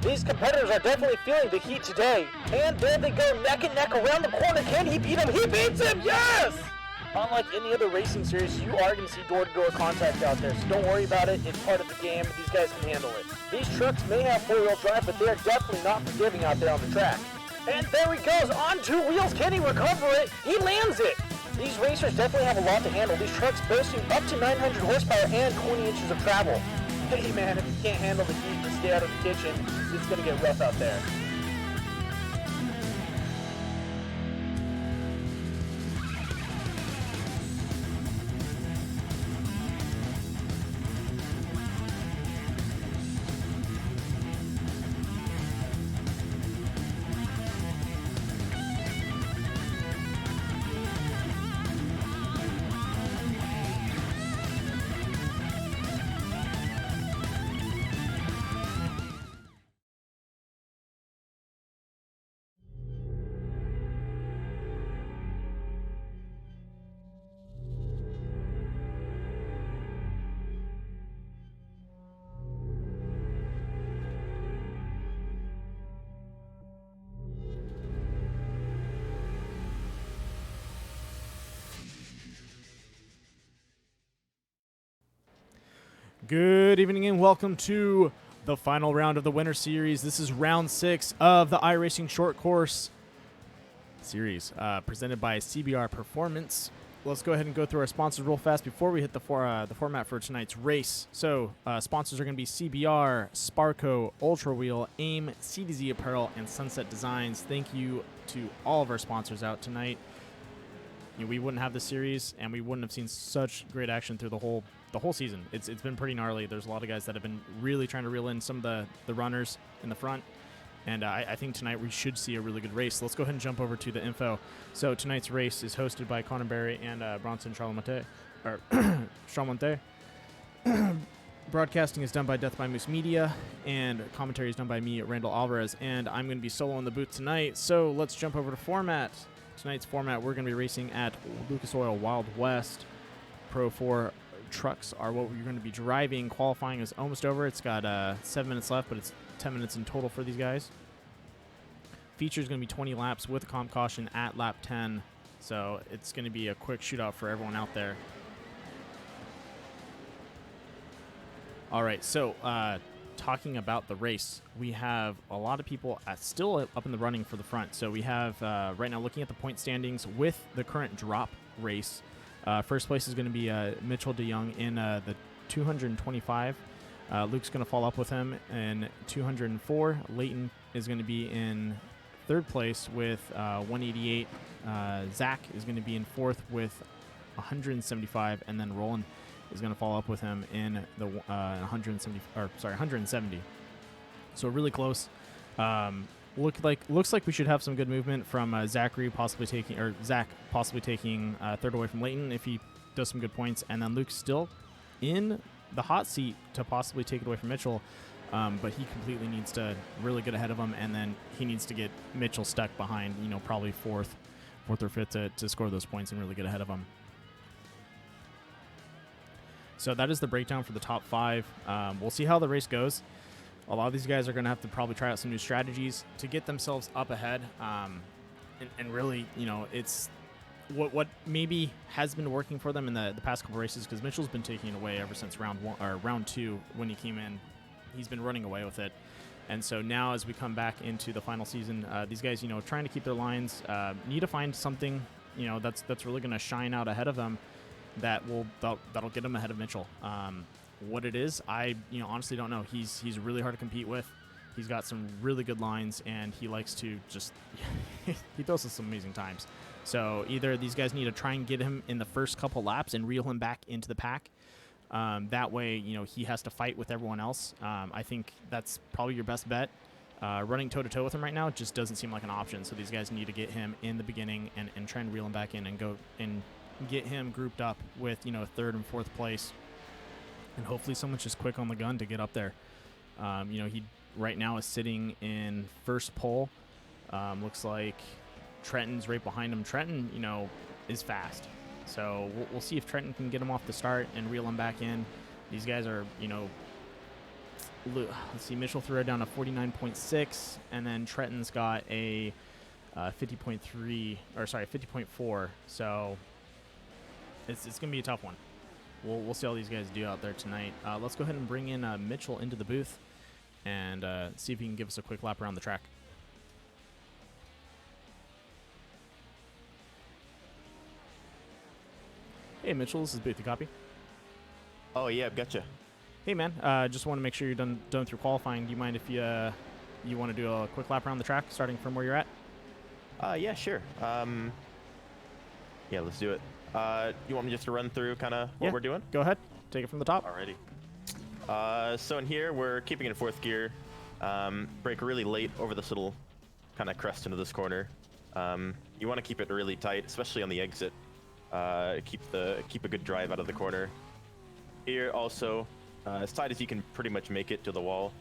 These competitors are definitely feeling the heat today. And there they go, neck and neck around the corner. Can he beat him? He beats him, yes! Unlike any other racing series, you are going to see door-to-door contact out there, so don't worry about it. It's part of the game. These guys can handle it. These trucks may have four-wheel drive, but they're definitely not forgiving out there on the track. And there he goes, on two wheels. Can he recover it? He lands it. These racers definitely have a lot to handle. These trucks boasting up to 900 horsepower and 20 inches of travel. Hey man, if you can't handle the heat, just stay out of the kitchen. It's going to get rough out there. Good evening and welcome to the final round of the Winter Series. This is round 6 of the iRacing Short Course Series presented by CBR Performance. Let's go ahead and go through our sponsors real fast before we hit the format for tonight's race. So sponsors are going to be CBR, Sparco, Ultra Wheel, AIM, C2Z Apparel, and Sunset Designs. Thank you to all of our sponsors out tonight. You know, we wouldn't have this series and we wouldn't have seen such great action through the whole season. It's been pretty gnarly. There's a lot of guys that have been really trying to reel in some of the runners in the front, and I think tonight we should see a really good race. Let's go ahead and jump over to the info. So tonight's race is hosted by Connor Berry and Bronson Charlemonte. Broadcasting is done by Death by Moose Media, and commentary is done by me, Randall Alvarez, and I'm going to be solo in the booth tonight. So let's jump over to format. Tonight's format, we're going to be racing at Lucas Oil Wild West. Pro 4 trucks are what we're going to be driving. Qualifying is almost over. It's got 7 minutes left, but it's 10 minutes in total for these guys. Feature is going to be 20 laps with comp caution at lap 10, so it's going to be a quick shootout for everyone out there. All right, so talking about the race, we have a lot of people still up in the running for the front. So we have right now looking at the point standings with the current drop race. First place is going to be Mitchell DeYoung in the 225. Luke's going to follow up with him in 204. Leighton is going to be in third place with 188. Zach is going to be in fourth with 175, and then Roland is going to follow up with him in the 170. So really close. Looks like we should have some good movement from Zach possibly taking third away from Leighton if he does some good points, and then Luke's still in the hot seat to possibly take it away from Mitchell, but he completely needs to really get ahead of him, and then he needs to get Mitchell stuck behind, probably fourth or fifth to score those points and really get ahead of him. So that is the breakdown for the top 5. We'll see how the race goes. A lot of these guys are going to have to probably try out some new strategies to get themselves up ahead. And really, it's what maybe has been working for them in the past couple races, because Mitchell's been taking it away ever since round 2 when he came in. He's been running away with it. And so now as we come back into the final season, these guys, trying to keep their lines, need to find something, that's really going to shine out ahead of them that'll get him ahead of Mitchell. What it is, I honestly don't know. He's really hard to compete with. He's got some really good lines, and he likes to just he throws us some amazing times. So either these guys need to try and get him in the first couple laps and reel him back into the pack. That way, he has to fight with everyone else. I think that's probably your best bet. Running toe-to-toe with him right now just doesn't seem like an option. So these guys need to get him in the beginning and try and reel him back in and go and get him grouped up with, third and fourth place. And hopefully someone's just quick on the gun to get up there. He right now is sitting in first pole. Looks like Trenton's right behind him. Trenton, is fast. So we'll see if Trenton can get him off the start and reel him back in. These guys are, let's see, Mitchell threw it down to 49.6, and then Trenton's got a 50.3, or sorry, 50.4. So it's gonna be a tough one. We'll see how these guys do out there tonight. Let's go ahead and bring in Mitchell into the booth and see if he can give us a quick lap around the track. Hey Mitchell, this is Booth. You copy? Oh yeah, gotcha. Hey man, just want to make sure you're done through qualifying. Do you mind if you want to do a quick lap around the track, starting from where you're at? Yeah, sure. Yeah, let's do it. You want me just to run through kind of what we're doing? Go ahead. Take it from the top. Alrighty. So in here, we're keeping it in fourth gear. Brake really late over this little kind of crest into this corner. You want to keep it really tight, especially on the exit. Keep a good drive out of the corner. Here also, as tight as you can pretty much make it to the wall.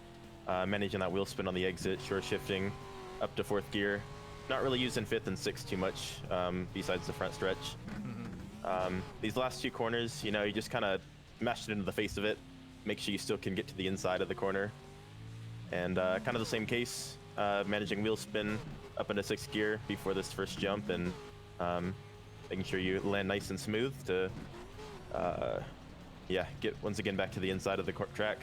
Managing that wheel spin on the exit, short shifting up to fourth gear. Not really using fifth and sixth too much, besides the front stretch. These last two corners, you just kind of mash it into the face of it. Make sure you still can get to the inside of the corner. And kind of the same case, managing wheel spin up into sixth gear before this first jump, and making sure you land nice and smooth to, get once again back to the inside of the track.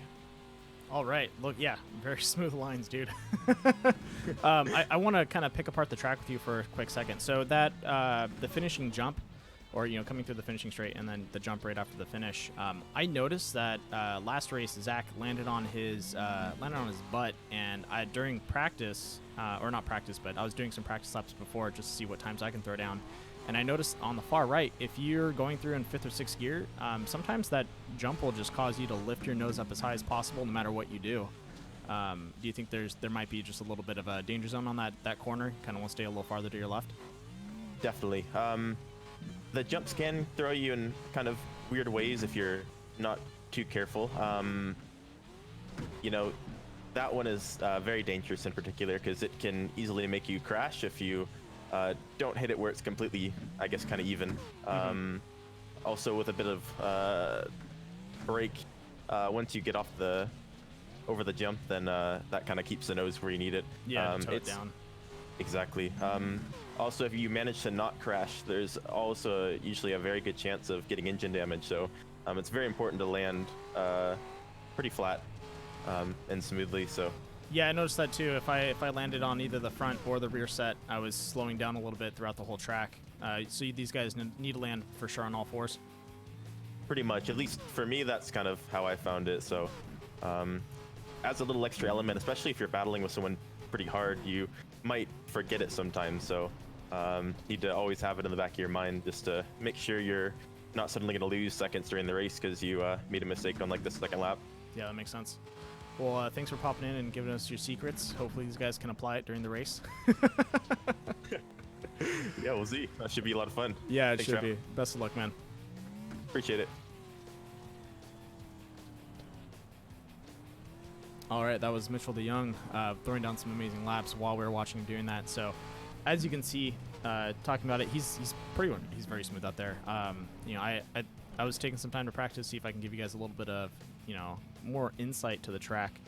All right. Look, yeah, very smooth lines, dude. I want to kind of pick apart the track with you for a quick second. So that the finishing jump, or coming through the finishing straight, and then the jump right after the finish. I noticed that last race Zach landed on his butt, and during practice, or not practice, but I was doing some practice laps before just to see what times I can throw down. And I noticed on the far right, if you're going through in fifth or sixth gear, sometimes that jump will just cause you to lift your nose up as high as possible, no matter what you do. Do you think there might be just a little bit of a danger zone on that corner? Kind of want to stay a little farther to your left? Definitely. The jumps can throw you in kind of weird ways if you're not too careful. That one is very dangerous in particular because it can easily make you crash if you don't hit it where it's completely, I guess, kind of even. Also with a bit of brake, once you get off over the jump, then that kind of keeps the nose where you need it. Yeah, toe it down. Exactly. Also, if you manage to not crash, there's also usually a very good chance of getting engine damage. So it's very important to land pretty flat and smoothly. So. Yeah, I noticed that too. If I landed on either the front or the rear set, I was slowing down a little bit throughout the whole track. So these guys need to land for sure on all fours. Pretty much. At least for me, that's kind of how I found it. So adds a little extra element, especially if you're battling with someone pretty hard. You might forget it sometimes. So need to always have it in the back of your mind just to make sure you're not suddenly going to lose seconds during the race because you made a mistake on like the second lap. Yeah, that makes sense. Well, thanks for popping in and giving us your secrets. Hopefully these guys can apply it during the race. Yeah, we'll see. That should be a lot of fun. Yeah, it Thanks, should be. Best of luck, man. Appreciate it. All right, that was Mitchell DeYoung throwing down some amazing laps while we were watching him doing that. So, as you can see, talking about it, he's very smooth out there. I was taking some time to practice, see if I can give you guys a little bit of more insight to the track.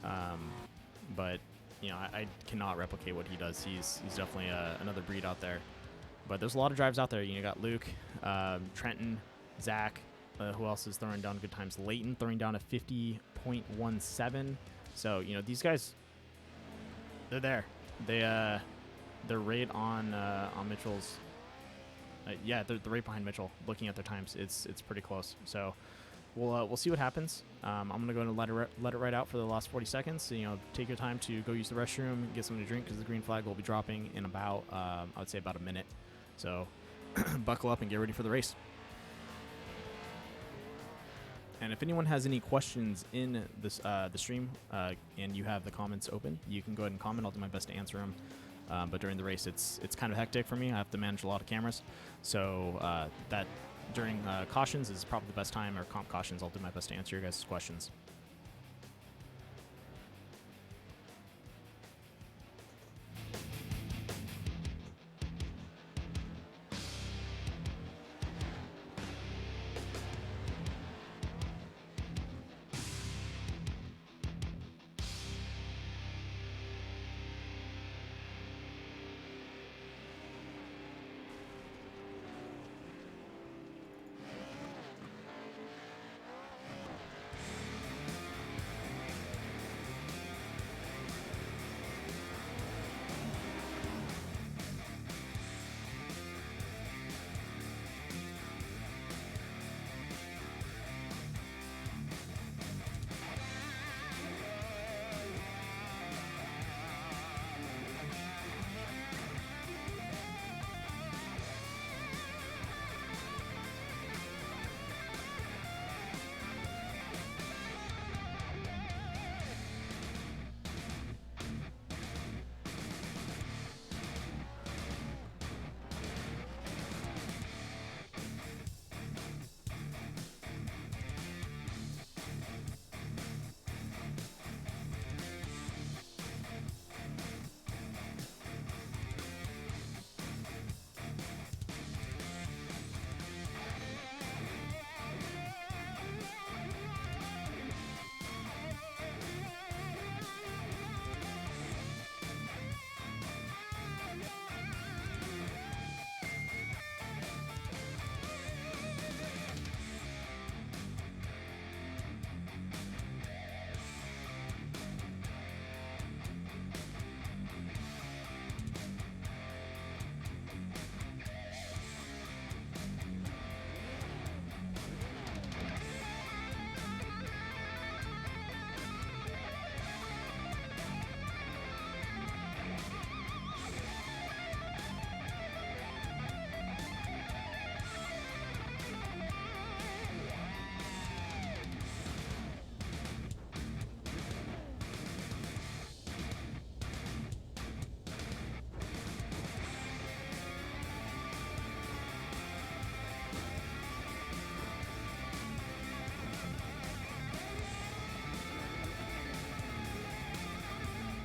But I cannot replicate what he does. He's definitely another breed out there. But there's a lot of drives out there. You got Luke, Trenton, Zach. Who else is throwing down good times? Leighton throwing down a 50.17. So these guys, they're there. They're right on Mitchell's. They're right behind Mitchell. Looking at their times, it's pretty close. So we'll see what happens. I'm gonna go and let it right out for the last 40 seconds. So, take your time to go use the restroom, get something to drink because the green flag will be dropping in about I would say about a minute. So buckle up and get ready for the race. And if anyone has any questions in this the stream and you have the comments open, you can go ahead and comment. I'll do my best to answer them. But during the race, it's kind of hectic for me. I have to manage a lot of cameras. So that during cautions is probably the best time, or comp cautions, I'll do my best to answer your guys' questions.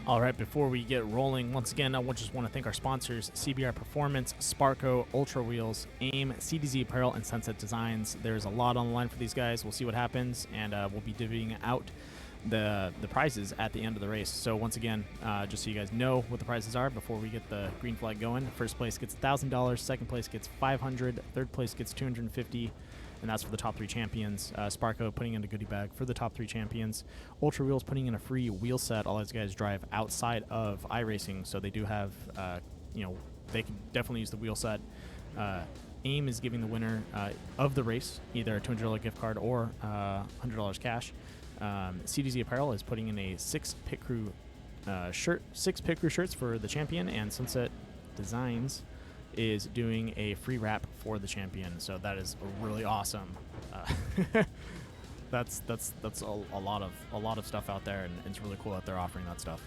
All right, before we get rolling, once again, I just want to thank our sponsors, CBR Performance, Sparco, Ultra Wheels, AIM, CDZ Apparel, and Sunset Designs. There's a lot on the line for these guys. We'll see what happens, and we'll be divvying out the prizes at the end of the race. So once again, just so you guys know what the prizes are before we get the green flag going. First place gets $1,000, second place gets $500, third place gets $250, and that's for the top 3 champions. Sparco putting in a goodie bag for the top 3 champions. Ultra Wheels putting in a free wheel set. All these guys drive outside of iRacing, so they do have, they can definitely use the wheel set. AIM is giving the winner of the race either a $200 gift card or $100 cash. CDZ Apparel is putting in a 6 pit crew shirts for the champion, and Sunset Designs is doing a free wrap for the champion. So that is really awesome. That's a lot of stuff out there, and it's really cool that they're offering that stuff.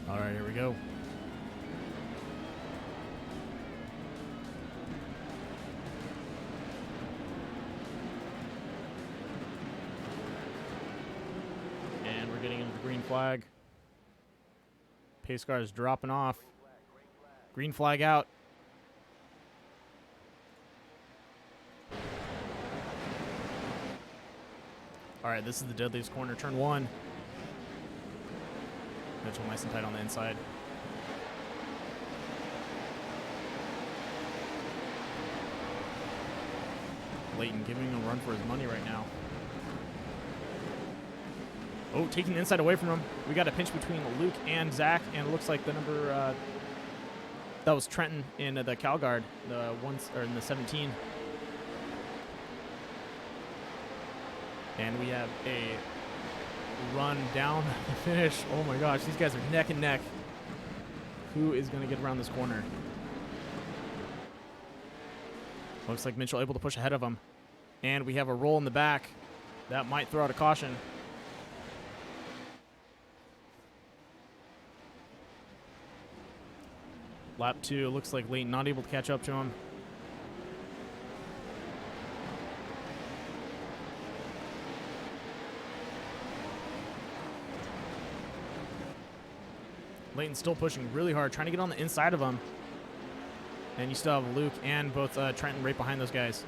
All right, here we go. And we're getting into the green flag. Pace car is dropping off. Green flag out. All right, this is the deadliest corner, turn 1. Mitchell nice and tight on the inside. Leighton giving him a run for his money right now. Oh, taking the inside away from him. We got a pinch between Luke and Zach, and it looks like the number that was Trenton in the Calguard, in the 17. And we have a run down the finish. Oh my gosh, these guys are neck and neck. Who is going to get around this corner? Looks like Mitchell able to push ahead of him. And we have a roll in the back. That might throw out a caution. Lap 2, looks like Leighton not able to catch up to him. Leighton's still pushing really hard, trying to get on the inside of him. And you still have Luke and both Trenton right behind those guys.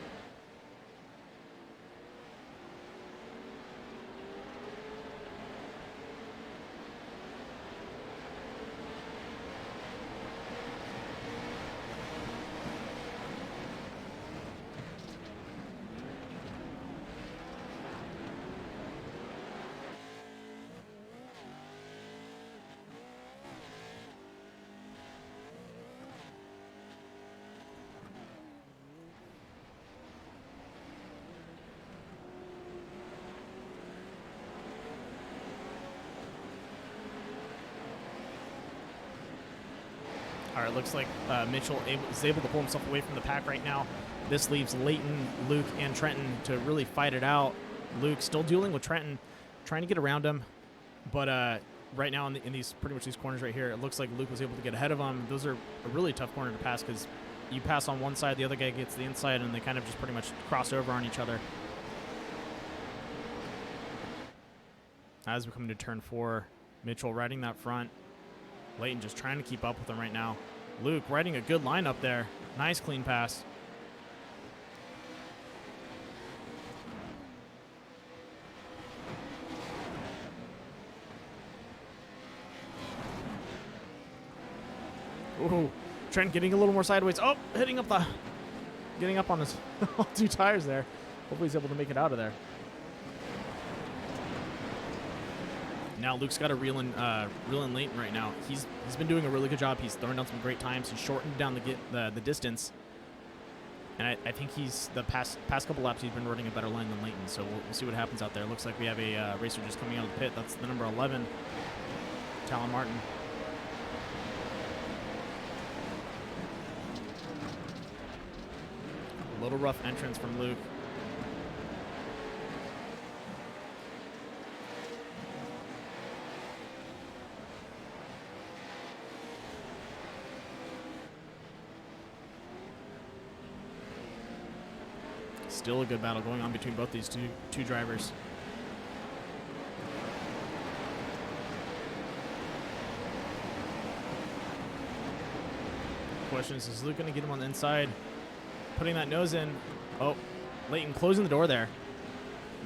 All right, looks like Mitchell is able to pull himself away from the pack right now. This leaves Leighton, Luke, and Trenton to really fight it out. Luke still dueling with Trenton, trying to get around him. But right now in these pretty much these corners right here, it looks like Luke was able to get ahead of him. Those are a really tough corner to pass because you pass on one side, the other guy gets the inside, and they kind of just pretty much cross over on each other. As we come to turn 4, Mitchell riding that front. Leighton just trying to keep up with him right now. Luke riding a good line up there. Nice clean pass. Ooh, Trent getting a little more sideways. Oh, getting up on his all 2 tires there. Hopefully he's able to make it out of there. Now Luke's got to reel in Leighton right now. He's been doing a really good job. He's throwing down some great times. He's shortened down the distance, and I think the past couple laps he's been running a better line than Leighton. So we'll see what happens out there. Looks like we have a racer just coming out of the pit. That's the number 11, Talon Martin. A little rough entrance from Luke. Still a good battle going on between both these two drivers. Question is Luke going to get him on the inside? Putting that nose in. Oh, Leighton closing the door there.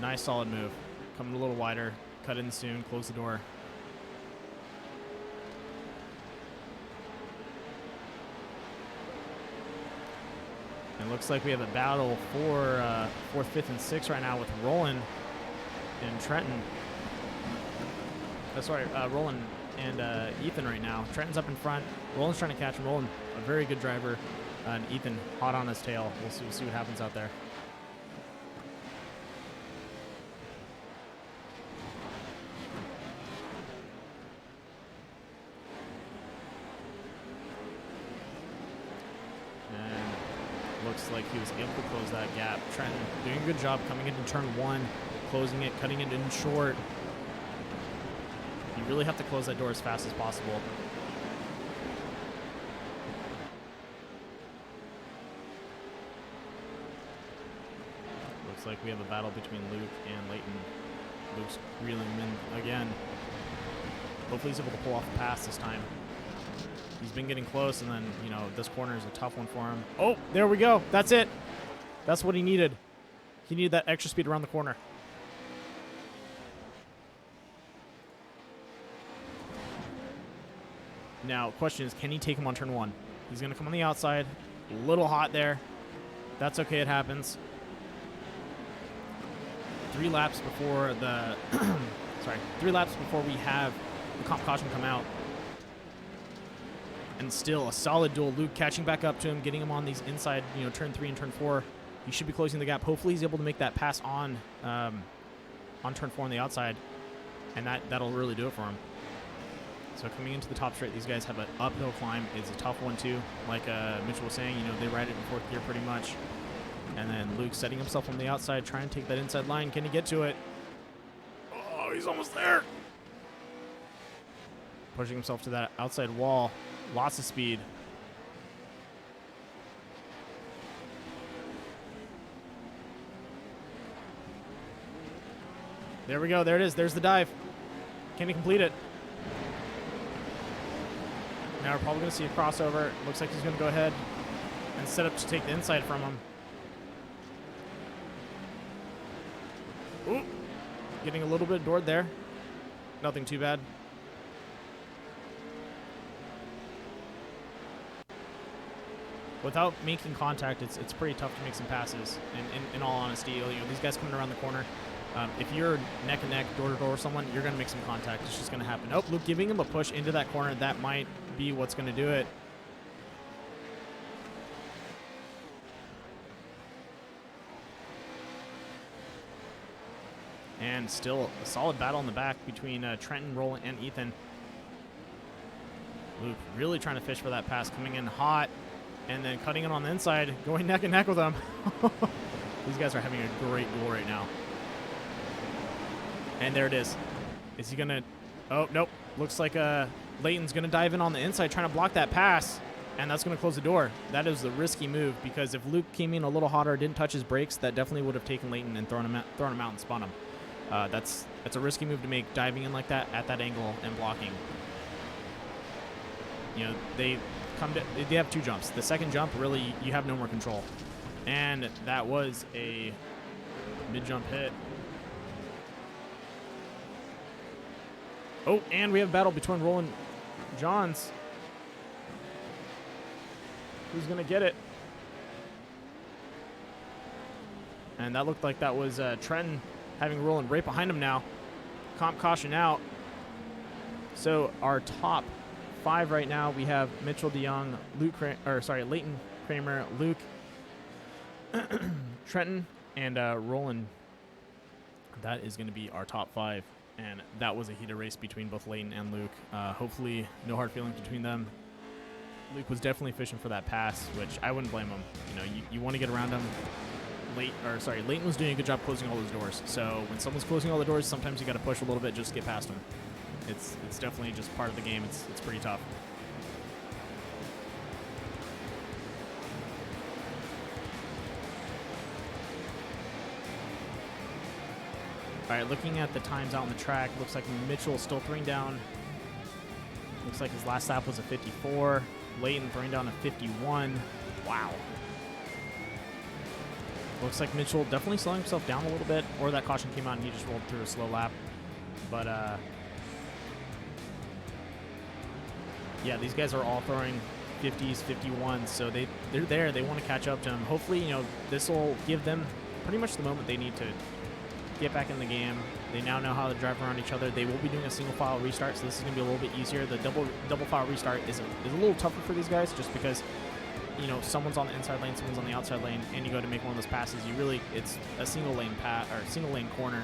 Nice solid move. Coming a little wider. Cut in soon. Close the door. And looks like we have a battle for 4th, 5th, and 6th right now with Roland and Trenton. Roland and Ethan right now. Trenton's up in front. Roland's trying to catch him. Roland, a very good driver. And Ethan hot on his tail. We'll see what happens out there. And looks like he was able to close that gap. Trenton doing a good job coming into turn 1, closing it, cutting it in short. You really have to close that door as fast as possible. Looks like we have a battle between Luke and Leighton. Luke's reeling him in again. Hopefully he's able to pull off a pass this time. He's been getting close, and then, you know, this corner is a tough one for him. Oh, there we go. That's it. That's what he needed. He needed that extra speed around the corner. Now, question is, can he take him on turn 1? He's going to come on the outside. A little hot there. That's okay. It happens. 3 laps before the... sorry. 3 laps before we have the comp caution come out. And still a solid duel. Luke catching back up to him, getting him on these inside, you know, turn 3 and turn 4. He should be closing the gap. Hopefully he's able to make that pass on turn 4 on the outside. And that'll really do it for him. So coming into the top straight, these guys have an uphill climb. It's a tough one too. Like Mitchell was saying, you know, they ride it in 4th gear pretty much. And then Luke setting himself on the outside, trying to take that inside line. Can he get to it? Oh, he's almost there. Pushing himself to that outside wall. Lots of speed. There we go. There it is. There's the dive. Can he complete it? Now we're probably going to see a crossover. Looks like he's going to go ahead and set up to take the inside from him. Ooh. Getting a little bit adored there. Nothing too bad. Without making contact, it's pretty tough to make some passes. In all honesty, you know, these guys coming around the corner. If you're neck and neck, door to door with someone, you're going to make some contact. It's just going to happen. Oh, Luke giving him a push into that corner. That might be what's going to do it. And still a solid battle in the back between Trenton, Roland, and Ethan. Luke really trying to fish for that pass, coming in hot, and then cutting it on the inside, going neck and neck with him. These guys are having a great duel right now. And there it is. Is he going to... Oh, nope. Looks like Leighton's going to dive in on the inside, trying to block that pass, and that's going to close the door. That is the risky move, because if Luke came in a little hotter, didn't touch his brakes, that definitely would have taken Leighton and thrown him out and spun him. That's a risky move to make, diving in like that at that angle and blocking. You know, they have 2 jumps. The second jump, really, you have no more control. And that was a mid-jump hit. Oh, and we have a battle between Roland Johns. Who's going to get it? And that looked like that was Trenton having Roland right behind him now. Comp caution out. So our top 5 right now, we have Mitchell DeYoung, Leighton Kramer, Luke, Trenton, and Roland. That is going to be our top 5. And that was a heated race between both Leighton and Luke. Hopefully, no hard feelings between them. Luke was definitely fishing for that pass, which I wouldn't blame him. You know, you want to get around him. Leighton was doing a good job closing all those doors. So when someone's closing all the doors, sometimes you got to push a little bit just to get past them. It's definitely just part of the game. It's pretty tough. All right, looking at the times out on the track, looks like Mitchell still throwing down. Looks like his last lap was a 54. Leighton throwing down a 51. Wow. Looks like Mitchell definitely slowing himself down a little bit, or that caution came out and he just rolled through a slow lap. But, yeah, these guys are all throwing 50s, 51s, so they're there. They want to catch up to him. Hopefully, you know, this will give them pretty much the moment they need to get back in the game. They now know how to drive around each other. They will be doing a single file restart, so this is going to be a little bit easier. The double file restart is a little tougher for these guys, just because, you know, someone's on the inside lane, someone's on the outside lane, and you go to make one of those passes. It's a single lane single lane corner.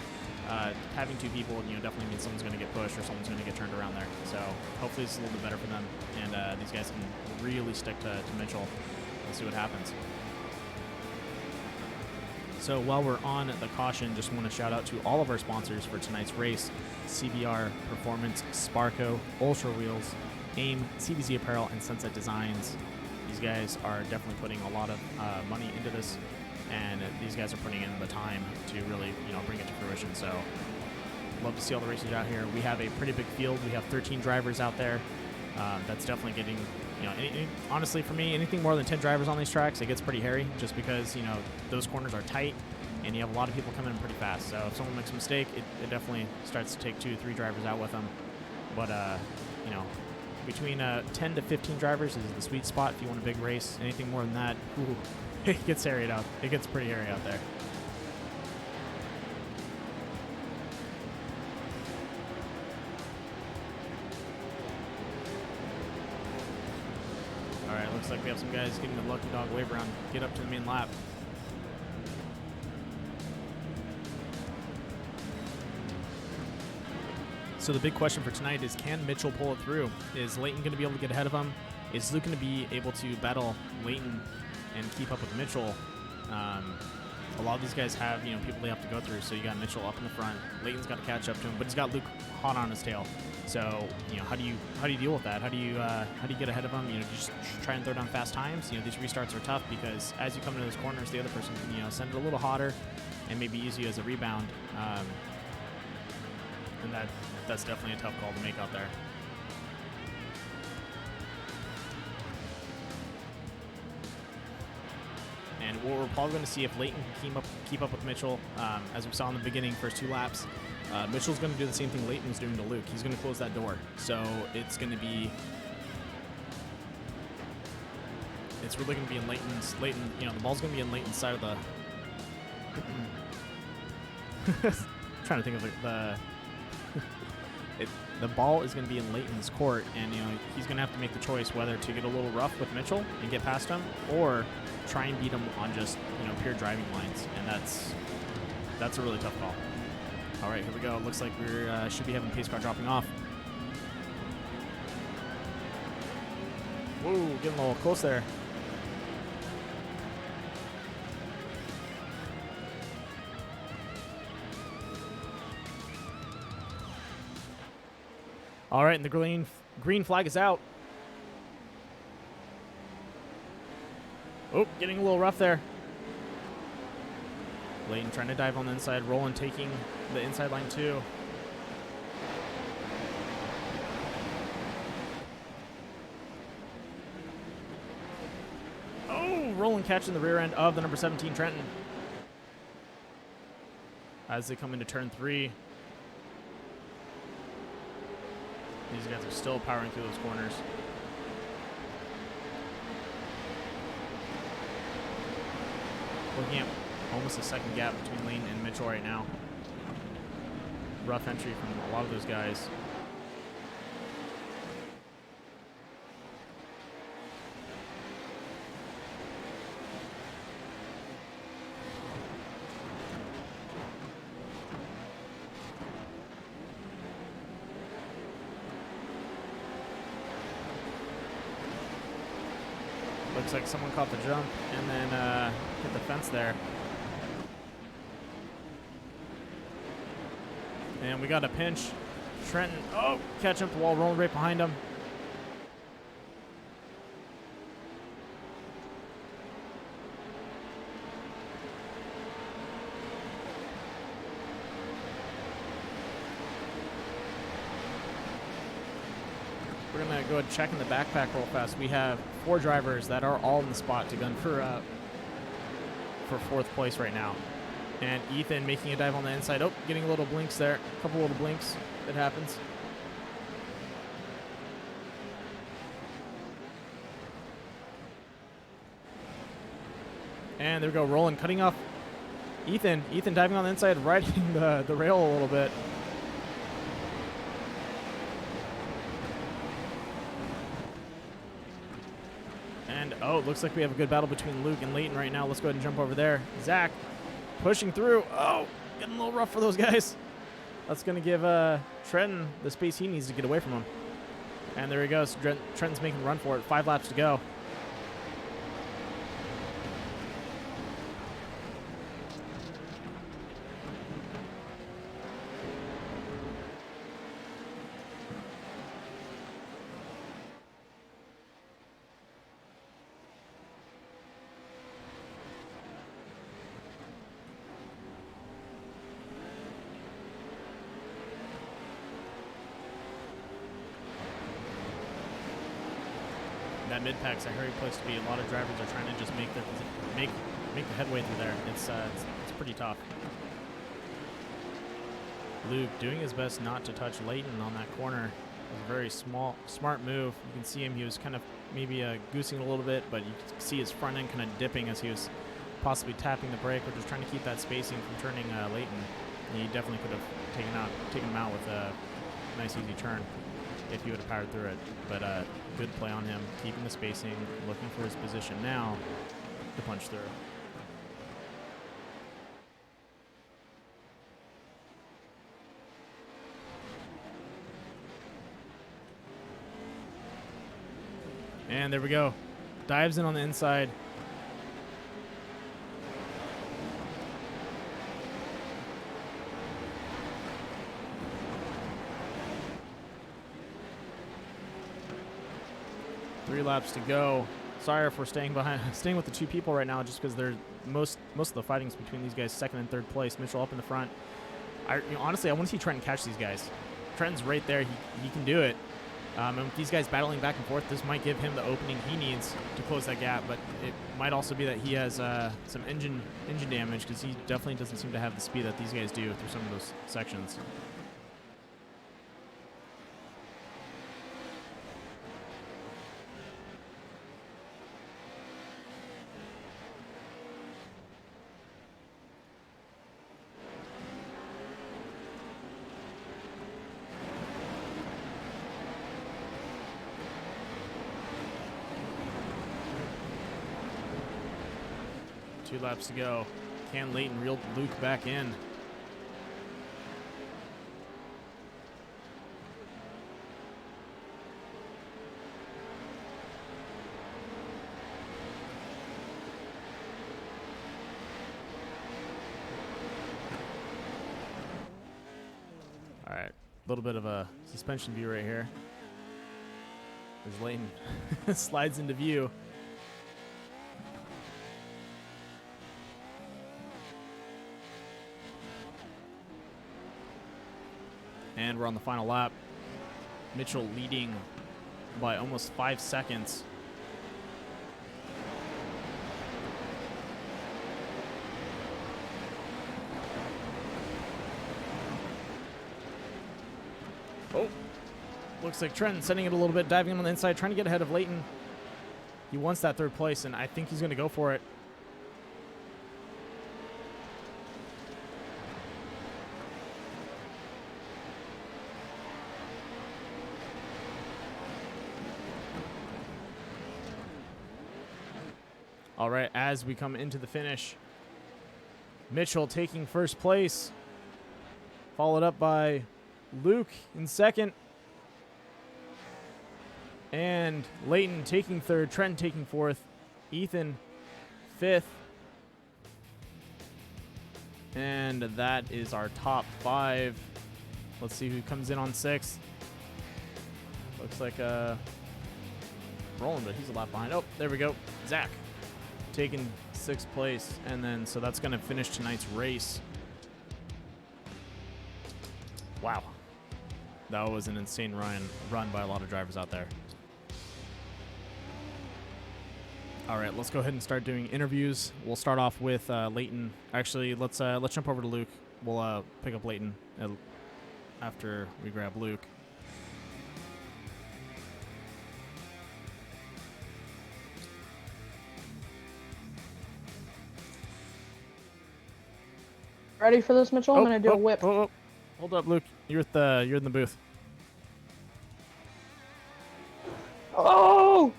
Having two people, you know, definitely means someone's going to get pushed or someone's going to get turned around there. So hopefully it's a little bit better for them, and these guys can really stick to Mitchell and see what happens. So while we're on the caution, just want to shout out to all of our sponsors for tonight's race: CBR, Performance, Sparco, Ultra Wheels, AIM, CBZ Apparel, and Sunset Designs. These guys are definitely putting a lot of money into this, and these guys are putting in the time to really, you know, bring it to fruition. So love to see all the racers out here. We have a pretty big field. We have 13 drivers out there. That's definitely getting, you know, honestly for me, anything more than 10 drivers on these tracks, it gets pretty hairy, just because, you know, those corners are tight and you have a lot of people coming in pretty fast. So if someone makes a mistake, it definitely starts to take 2 or 3 drivers out with them. But, you know, between 10 to 15 drivers is the sweet spot if you want a big race. Anything more than that, ooh, it gets hairy out. It gets pretty hairy out there. All right, looks like we have some guys getting the lucky dog wave around, get up to the main lap. So the big question for tonight is, can Mitchell pull it through? Is Leighton going to be able to get ahead of him? Is Luke going to be able to battle Leighton and keep up with Mitchell? A lot of these guys have, you know, people they have to go through. So you got Mitchell up in the front. Leighton's got to catch up to him, but he's got Luke hot on his tail. So, you know, how do you deal with that? How do you get ahead of him? You know, just try and throw down fast times. You know, these restarts are tough because as you come into those corners, the other person can, you know, send it a little hotter and maybe use you as a rebound. And that's definitely a tough call to make out there. And what we're probably going to see if Leighton can keep up with Mitchell, as we saw in the beginning, first 2 laps, Mitchell's going to do the same thing Leighton was doing to Luke. He's going to close that door. So it's going to be, it's really going to be in Leighton, you know, the ball's going to be in Leighton's side of the, trying to think of the ball is going to be in Leighton's court, and, you know, he's going to have to make the choice whether to get a little rough with Mitchell and get past him, or try and beat him on just, you know, pure driving lines, and that's a really tough call. All right, here we go. Looks like we should be having the pace car dropping off. Whoa, getting a little close there. All right, and the green flag is out. Oh, getting a little rough there. Leighton trying to dive on the inside. Roland taking the inside line too. Oh, Roland catching the rear end of the number 17 Trenton. As they come into turn 3. These guys are still powering through those corners. Looking at almost a second gap between Leighton and Mitchell right now. Rough entry from a lot of those guys. Looks like someone caught the jump and then hit the fence there. And we got a pinch. Trenton, oh, catch up the wall, rolling right behind him. go ahead and check in the backpack real fast. We have 4 drivers that are all in the spot to gun for 4th place right now. And Ethan making a dive on the inside. Oh, getting a little blinks there. A couple little blinks. It happens. And there we go. Roland cutting off Ethan. Ethan diving on the inside, riding the rail a little bit. And, oh, it looks like we have a good battle between Luke and Leighton right now. Let's go ahead and jump over there. Zach pushing through. Oh, getting a little rough for those guys. That's going to give Trenton the space he needs to get away from him. And there he goes. Trenton's making a run for it. 5 laps to go. That mid-pack's a hairy place to be. A lot of drivers are trying to just make the headway through there. It's pretty tough. Luke doing his best not to touch Leighton on that corner. It was a very smart move. You can see him. He was kind of maybe goosing a little bit, but you can see his front end kind of dipping as he was possibly tapping the brake or just trying to keep that spacing from turning Leighton. And he definitely could have taken him out with a nice easy turn if he would have powered through it. But good play on him, keeping the spacing, looking for his position now to punch through. And there we go. Dives in on the inside. Three laps to go. Sorry if we're staying with the 2 people right now, just because they're most of the fighting's between these guys, 2nd and 3rd place. Mitchell up in the front. Honestly, I want to see Trenton catch these guys. Trenton's right there. He can do it. And with these guys battling back and forth, this might give him the opening he needs to close that gap. But it might also be that he has some engine damage, because he definitely doesn't seem to have the speed that these guys do through some of those sections. Two laps to go. Can Leighton reel Luke back in? All right, a little bit of a suspension view right here. As Leighton slides into view. And we're on the final lap. Mitchell leading by almost 5 seconds. Oh, looks like Trenton sending it a little bit, diving in on the inside, trying to get ahead of Leighton. He wants that 3rd place, and I think he's going to go for it. All right, as we come into the finish, Mitchell taking 1st place, followed up by Luke in 2nd, and Leighton taking 3rd, Trent taking 4th, Ethan 5th, and that is our top 5. Let's see who comes in on 6th. Looks like Roland, but he's a lap behind. Oh, there we go, Zach. Taking 6th place, and then so that's going to finish tonight's race. Wow, that was an insane run by a lot of drivers out there. All right, let's go ahead and start doing interviews. We'll start off with Leighton. Actually, let's jump over to Luke. We'll pick up Leighton after we grab Luke. Ready for this, Mitchell? I'm gonna do a whip. Hold up, Luke. You're in the booth. Oh!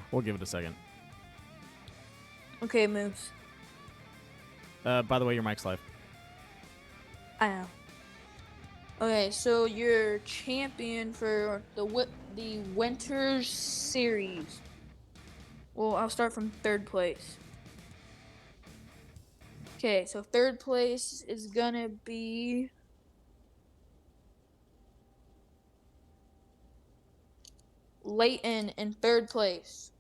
We'll give it a second. Okay, moves. By the way, your mic's live. I know. Okay, so you're champion for the Winter Series. Well, I'll start from third place. Okay, so third place is gonna be Leighton in third place.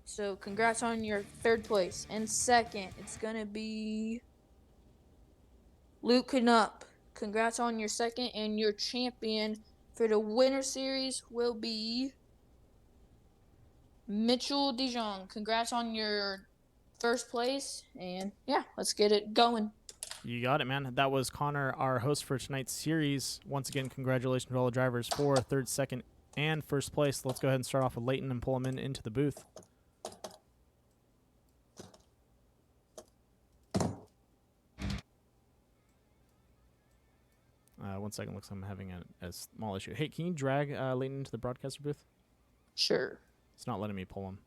So congrats on your third place. And second, it's gonna be Luke Knupp. Congrats on your second, and your champion for the Winter Series will be Mitchell Dijon. Congrats on your first place, and yeah, let's get it going. You got it, man. That was Connor, our host for tonight's series. Once again, congratulations to all the drivers for third, second, and first place. Let's go ahead and start off with Leighton and pull him into the booth. One second, looks like I'm having a small issue. Hey, can you drag Leighton into the broadcaster booth? Sure. It's not letting me pull him.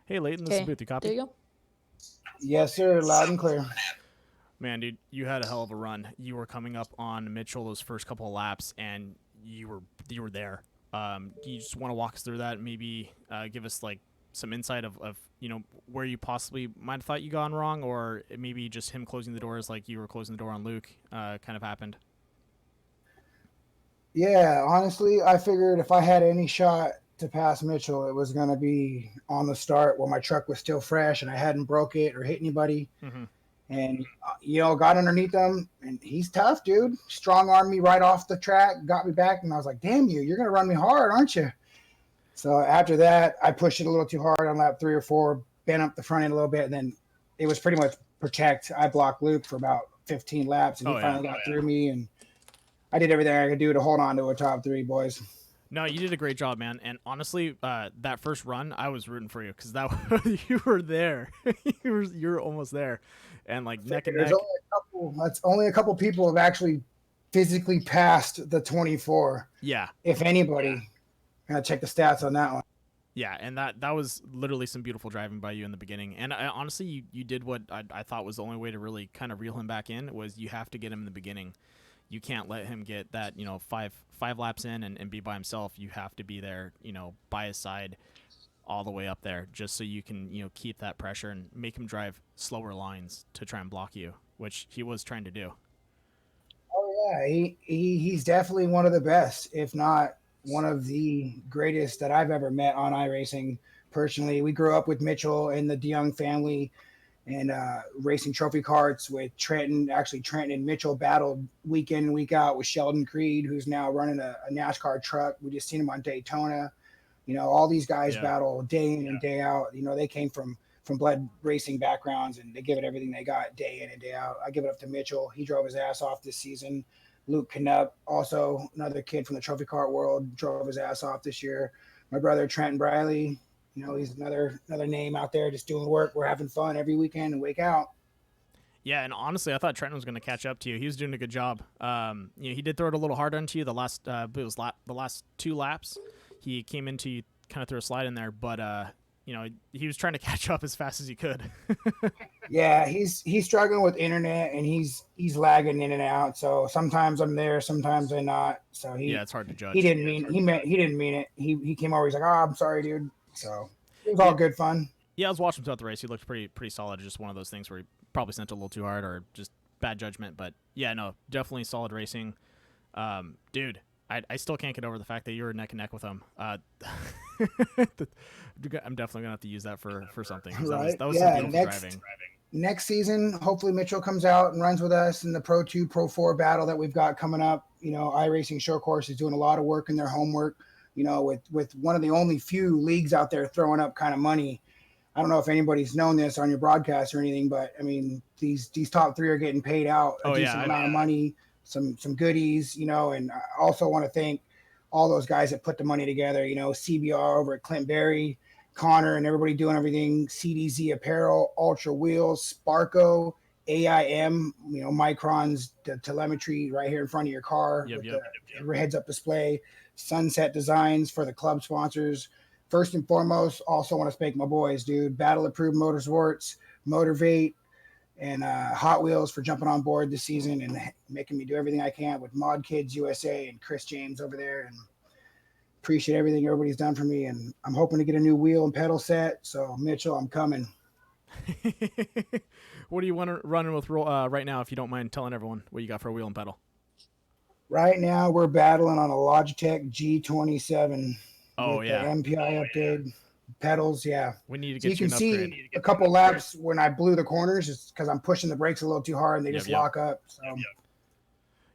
Hey, Leighton, this is the booth. You copy? There you go. Yes, sir. Loud and clear. Man, dude, you had a hell of a run. You were coming up on Mitchell those first couple of laps, and you were there. You just want to walk us through that? Maybe give us like some insight of where you possibly might have thought you gone wrong, or maybe just him closing the doors like you were closing the door on Luke kind of happened. Yeah, honestly, I figured if I had any shot to pass Mitchell, it was going to be on the start while my truck was still fresh and I hadn't broke it or hit anybody. Mm-hmm. And, got underneath him. And he's tough, dude. Strong-armed me right off the track, got me back. And I was like, damn you, you're going to run me hard, aren't you? So after that, I pushed it a little too hard on lap 3 or 4, bent up the front end a little bit. And then it was pretty much protect. I blocked Luke for about 15 laps. And he finally got through me. And I did everything I could do to hold on to a top 3, boys. No, you did a great job, man. And honestly, that first run, I was rooting for you because you were there. you were almost there, and like neck and neck. That's only a couple people have actually physically passed the 24. Yeah. If anybody, gotta check the stats on that one. Yeah, and that was literally some beautiful driving by you in the beginning. And honestly, you did what I thought was the only way to really kind of reel him back in was you have to get him in the beginning. You can't let him get that, five laps in and be by himself. You have to be there, by his side all the way up there just so you can, keep that pressure and make him drive slower lines to try and block you, which he was trying to do. Oh, yeah. He's definitely one of the best, if not one of the greatest that I've ever met on iRacing personally. We grew up with Mitchell and the DeYoung family and racing trophy carts with Trenton. Actually, Trenton and Mitchell battled week in and week out with Sheldon Creed, who's now running a NASCAR truck. We just seen him on Daytona. All these guys battle day in and day out. They came from blood racing backgrounds, and they give it everything they got day in and day out. I give it up to Mitchell. He drove his ass off this season. Luke Knupp, also another kid from the trophy cart world, drove his ass off this year. My brother, Trenton Briley, he's another name out there just doing work. We're having fun every weekend and wake out. Yeah, and honestly, I thought Trenton was going to catch up to you. He was doing a good job. He did throw it a little hard onto you the last the last 2 laps. He came into you, kind of threw a slide in there, but he was trying to catch up as fast as he could. Yeah, he's struggling with internet and he's lagging in and out. So sometimes I'm there, sometimes I'm not. So it's hard to judge. He didn't mean it. He came over. He's like, "Oh, I'm sorry, dude." So it was all good fun. Yeah, I was watching throughout the race. He looked pretty solid. Just one of those things where he probably sent it a little too hard or just bad judgment. But yeah, no, definitely solid racing. Dude, I still can't get over the fact that you were neck and neck with him. I'm definitely gonna have to use that for something. 'Cause Right. That was Yeah, some beautiful driving. Next season, hopefully Mitchell comes out and runs with us in the Pro 2, Pro 4 battle that we've got coming up. iRacing Show Course is doing a lot of work in their homework, with one of the only few leagues out there throwing up kind of money. I don't know if anybody's known this on your broadcast or anything, but I mean, these top three are getting paid out a decent amount of money, some goodies, and I also want to thank all those guys that put the money together, CBR over at Clint Berry, Connor and everybody doing everything, CDZ Apparel, Ultra Wheels, Sparko, AIM, Micron's telemetry right here in front of your car with the heads-up display, Sunset Designs for the club sponsors. First and foremost, also want to thank my boys, dude. Battle Approved Motorsports, Motivate, and Hot Wheels for jumping on board this season and making me do everything I can with Mod Kids USA and Chris James over there. And appreciate everything everybody's done for me. And I'm hoping to get a new wheel and pedal set. So, Mitchell, I'm coming. What do you want to run with right now, if you don't mind telling everyone what you got for a wheel and pedal? Right now, we're battling on a Logitech G27. Oh, with yeah. the MPI update, pedals, yeah. We need to So get you you can an see upgrade. a couple laps when I blew the corners, it's because I'm pushing the brakes a little too hard and they just lock up. So.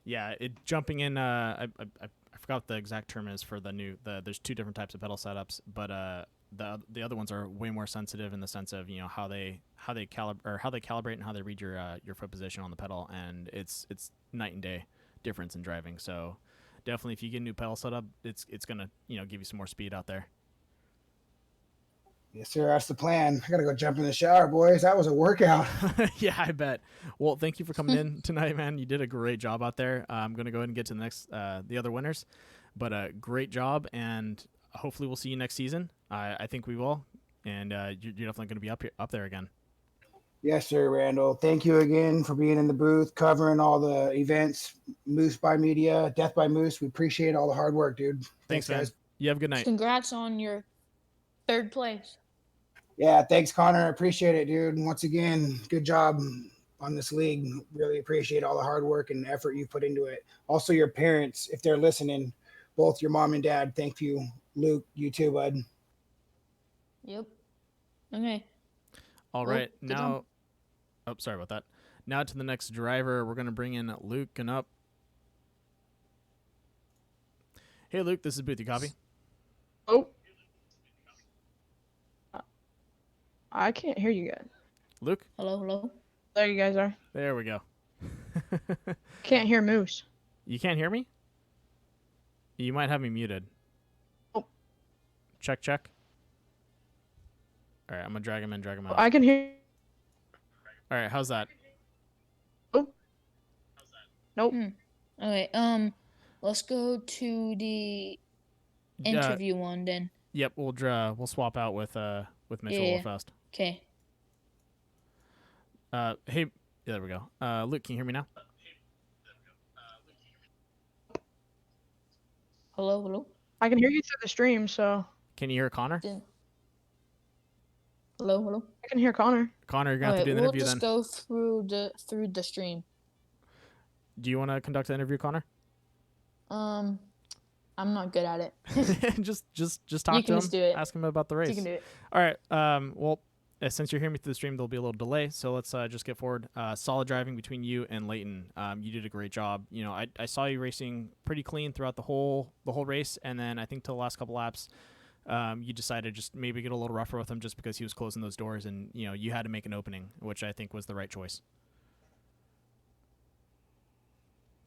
Yeah, jumping in. I forgot what the exact term is for there's two different types of pedal setups, but the other ones are way more sensitive in the sense of how they calibrate and how they read your foot position on the pedal, and it's night and day difference in driving. So definitely, if you get a new pedal setup, it's gonna give you some more speed out there. Yes, sir. That's the plan. I gotta go jump in the shower, boys. That was a workout. Yeah, I bet. Well, thank you for coming in tonight, man. You did a great job out there. I'm gonna go ahead and get to the other winners, but great job, and hopefully we'll see you next season. I think we will, and you're definitely gonna be up there again. Yes, sir, Randall. Thank you again for being in the booth, covering all the events, Moose by Media, Death by Moose. We appreciate all the hard work, dude. Thanks man. guys. You have a good night. Congrats on your 3rd place. Yeah, thanks, Connor. Appreciate it, dude. Once again, good job on this league. Really appreciate all the hard work and effort you put into it. Also, your parents, if they're listening, both your mom and dad, thank you. Luke, you too, bud. Yep. Okay. All right. Now, sorry about that. Now to the next driver. We're going to bring in Luke and up. Hey, Luke, this is Booth. You copy? Oh. I can't hear you guys. Luke? Hello. There you guys are. There we go. Can't hear Moose. You can't hear me? You might have me muted. Oh. Check. All right, I'm going to drag him in, drag him out. I can hear. All right, how's that? Oh. Nope. Okay, let's go to the interview one then. Yep, we'll swap out with Mitchell real fast. Okay. Hey, there we go. Luke, can you hear me now? Hello. I can hear you through the stream, so. Can you hear Connor? Hello. I can hear Connor. Connor, you're gonna have to do the interview then. We'll just go through the stream. Do you want to conduct the interview, Connor? I'm not good at it. just talk to him. Just do it. Ask him about the race. You can do it. All right. Well, since you're hearing me through the stream, there'll be a little delay. So let's just get forward. Solid driving between you and Leighton. You did a great job. I saw you racing pretty clean throughout the whole race, and then I think till the last couple laps, you decided just maybe get a little rougher with him just because he was closing those doors, and you had to make an opening, which I think was the right choice.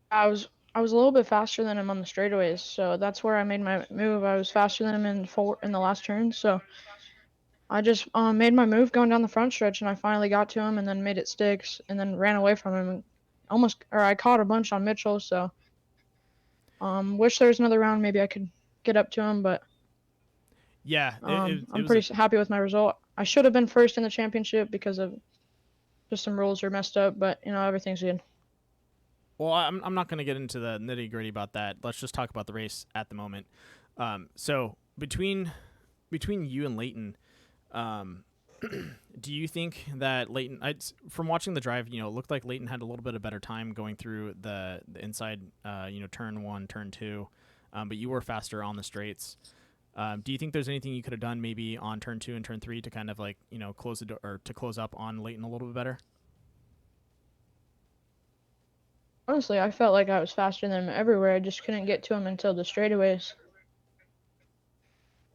I was a little bit faster than him on the straightaways, so that's where I made my move. I was faster than him in the last turn, so I just made my move going down the front stretch, and I finally got to him, and then made it stick, and then ran away from him, I caught a bunch on Mitchell. So wish there was another round. Maybe I could get up to him, but yeah, I'm pretty happy with my result. I should have been first in the championship because of just some rules are messed up, but everything's good. Well, I'm not going to get into the nitty-gritty about that. Let's just talk about the race at the moment. So between you and Leighton, do you think that Leighton, from watching the drive, it looked like Leighton had a little bit of better time going through the inside, turn 1, turn 2, but you were faster on the straights. Do you think there's anything you could have done maybe on turn 2 and turn 3 to kind of like, close the door or to close up on Leighton a little bit better? Honestly, I felt like I was faster than him everywhere. I just couldn't get to him until the straightaways.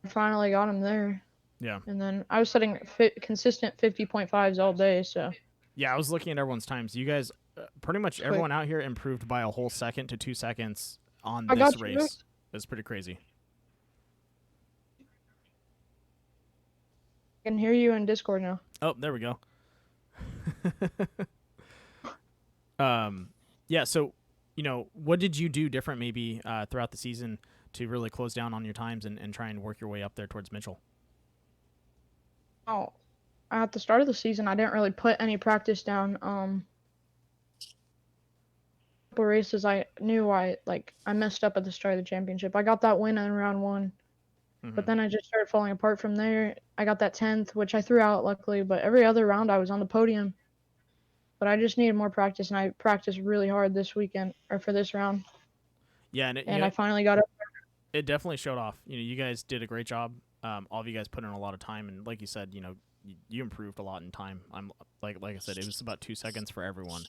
I finally got him there. Yeah. And then I was setting consistent 50.5s all day, so. Yeah, I was looking at everyone's times. You guys, pretty much everyone out here improved by a whole second to 2 seconds on this race. It's pretty crazy. I can hear you in Discord now. Oh, there we go. Yeah, so, what did you do different maybe throughout the season to really close down on your times and try and work your way up there towards Mitchell? Oh, at the start of the season, I didn't really put any practice down. Couple races, I knew I messed up at the start of the championship. I got that win in round 1, but then I just started falling apart from there. I got that 10th, which I threw out luckily, but every other round I was on the podium. But I just needed more practice, and I practiced really hard this weekend or for this round. Yeah, and I finally got up there. It definitely showed off. You guys did a great job. All of you guys put in a lot of time, and like you said, you improved a lot in time. I'm like I said, it was about 2 seconds for everyone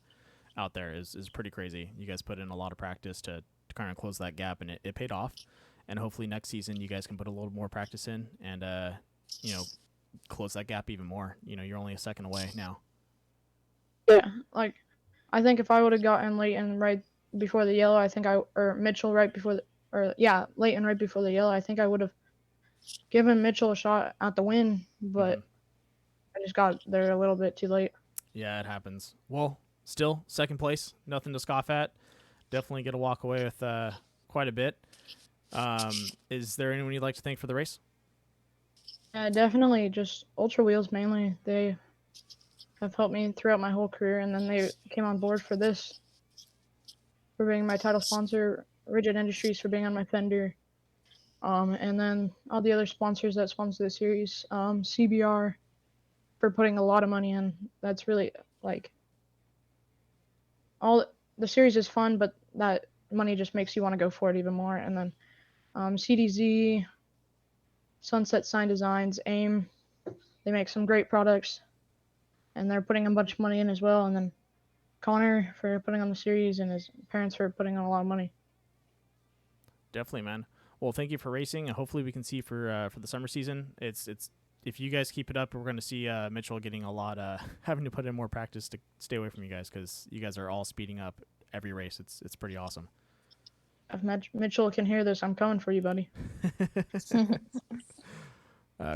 out there. Is pretty crazy. You guys put in a lot of practice to kind of close that gap, and it paid off. And hopefully next season you guys can put a little more practice in and close that gap even more. You're only a second away now. Yeah, I think if I would have gotten Leighton right before the yellow, or Mitchell right before Leighton right before the yellow, I think I would have given Mitchell a shot at the win, but I just got there a little bit too late. Yeah, it happens. Well, still second place, nothing to scoff at. Definitely get to walk away with quite a bit. Is there anyone you'd like to thank for the race? Yeah, definitely just Ultra Wheels mainly. They have helped me throughout my whole career, and then they came on board for this, for being my title sponsor, Rigid Industries for being on my fender, and then all the other sponsors that sponsor the series, CBR for putting a lot of money in. That's really all the series is fun, but that money just makes you want to go for it even more. And then CDZ, Sunset Sign Designs, AIM, they make some great products, and they're putting a bunch of money in as well. And then Connor for putting on the series, and his parents for putting on a lot of money. Definitely, man. Well, thank you for racing, and hopefully we can see for the summer season. It's if you guys keep it up, we're going to see Mitchell getting a lot, having to put in more practice to stay away from you guys, because you guys are all speeding up every race. It's pretty awesome. If Mitchell can hear this, I'm coming for you, buddy.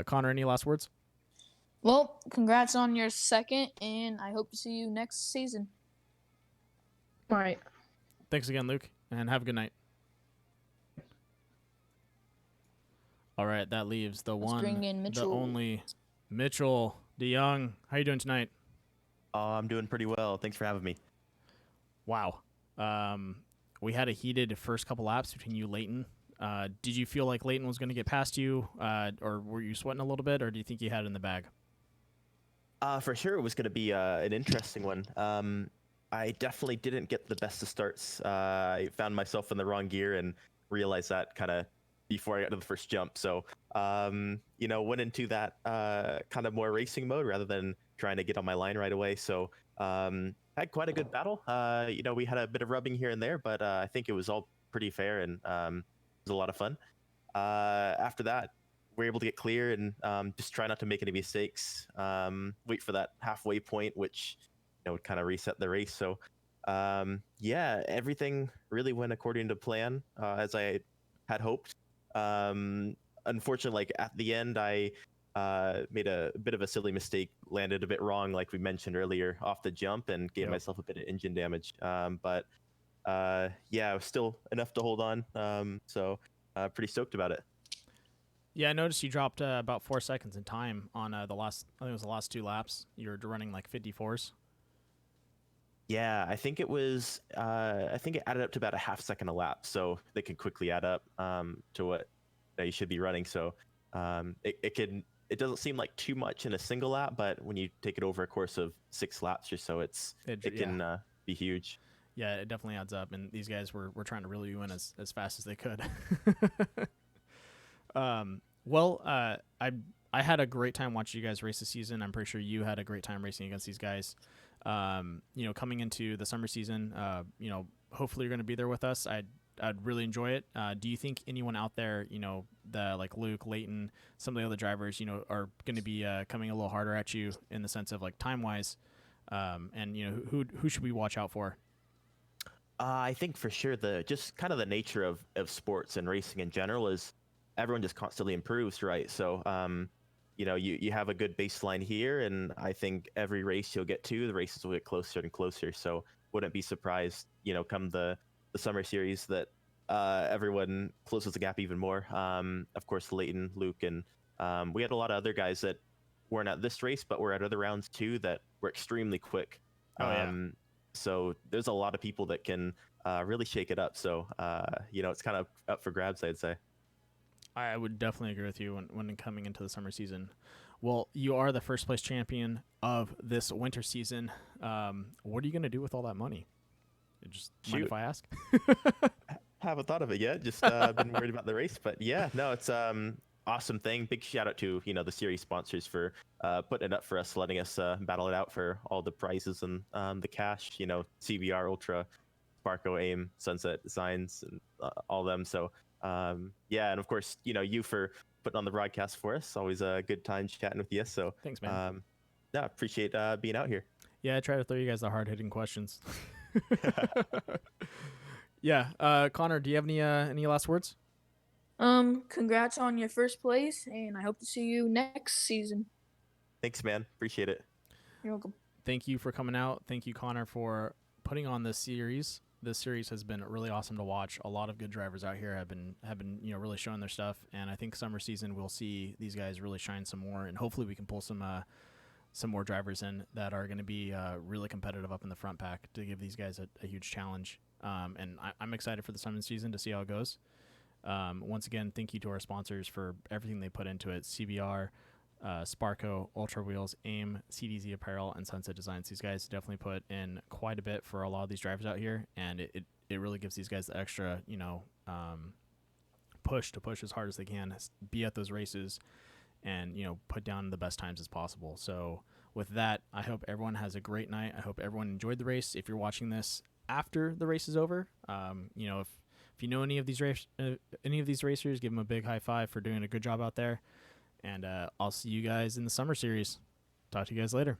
Connor, any last words? Well, congrats on your second, and I hope to see you next season. All right. Thanks again, Luke, and have a good night. All right, that leaves the the only Mitchell DeYoung. How you doing tonight? I'm doing pretty well. Thanks for having me. Wow. We had a heated first couple laps between you, Leighton. Did you feel like Leighton was going to get past you, or were you sweating a little bit, or do you think you had it in the bag? For sure, it was going to be an interesting one. I definitely didn't get the best of starts. I found myself in the wrong gear and realized that kind of before I got to the first jump. So, went into that kind of more racing mode rather than trying to get on my line right away. So, had quite a good battle. We had a bit of rubbing here and there, but I think it was all pretty fair, and it was a lot of fun. After that, we were able to get clear and just try not to make any mistakes. Wait for that halfway point, which would kind of reset the race. So, everything really went according to plan, as I had hoped. Unfortunately, at the end, I made a bit of a silly mistake, landed a bit wrong, like we mentioned earlier, off the jump, and gave myself a bit of engine damage. But it was still enough to hold on. So pretty stoked about it. Yeah, I noticed you dropped about 4 seconds in time on I think it was the last 2 laps. You were running like 54s. Yeah, I think it was. I think it added up to about a half second a lap, so they can quickly add up to what you should be running. So it doesn't seem like too much in a single lap, but when you take it over a course of 6 laps or so, it can be huge. Yeah, it definitely adds up, and these guys were trying to reel you in as fast as they could. I had a great time watching you guys race this season. I'm pretty sure you had a great time racing against these guys. Coming into the summer season, hopefully you're going to be there with us. I'd really enjoy it. Do you think anyone out there, the like Luke, Leighton, some of the other drivers, are going to be coming a little harder at you in the sense of like time wise? And who should we watch out for? I think for sure just kind of the nature of sports and racing in general is everyone just constantly improves, right? So, you have a good baseline here, and I think every race you'll get to, the races will get closer and closer. So, wouldn't be surprised, come the summer series that everyone closes the gap even more. Of course, Leighton, Luke, and we had a lot of other guys that weren't at this race, but were at other rounds too that were extremely quick. Oh, yeah. So there's a lot of people that can really shake it up. So, it's kind of up for grabs, I'd say. I would definitely agree with you when coming into the summer season. Well, you are the first place champion of this winter season. What are you going to do with all that money? Just mind if I ask? Haven't thought of it yet. Just been worried about the race, but yeah, no, it's awesome thing. Big shout out to the series sponsors for putting it up for us, letting us battle it out for all the prizes and the cash. CBR, Ultra, Sparko, AIM, Sunset Designs, and all them. So and of course you for putting on the broadcast for us. Always a good time chatting with you. So thanks, man. Appreciate being out here. Yeah, I try to throw you guys the hard hitting questions. Yeah, Connor, do you have any last words? Congrats on your first place, and I hope to see you next season. Thanks, man. Appreciate it. You're welcome. Thank you for coming out. Thank you, Connor, for putting on this series. This series has been really awesome to watch. A lot of good drivers out here have been really showing their stuff, and I think summer season we'll see these guys really shine some more, and hopefully we can pull some more drivers in that are going to be really competitive up in the front pack to give these guys a huge challenge. And I'm excited for the summer season to see how it goes. Once again, thank you to our sponsors for everything they put into it. CBR, Sparko, Ultra Wheels, AIM, CDZ Apparel, and Sunset Designs. These guys definitely put in quite a bit for a lot of these drivers out here, and it really gives these guys the extra, push to push as hard as they can, be at those races, and, put down the best times as possible. So with that, I hope everyone has a great night. I hope everyone enjoyed the race. If you're watching this after the race is over, if you know any of these racers, give them a big high five for doing a good job out there. And I'll see you guys in the summer series. Talk to you guys later.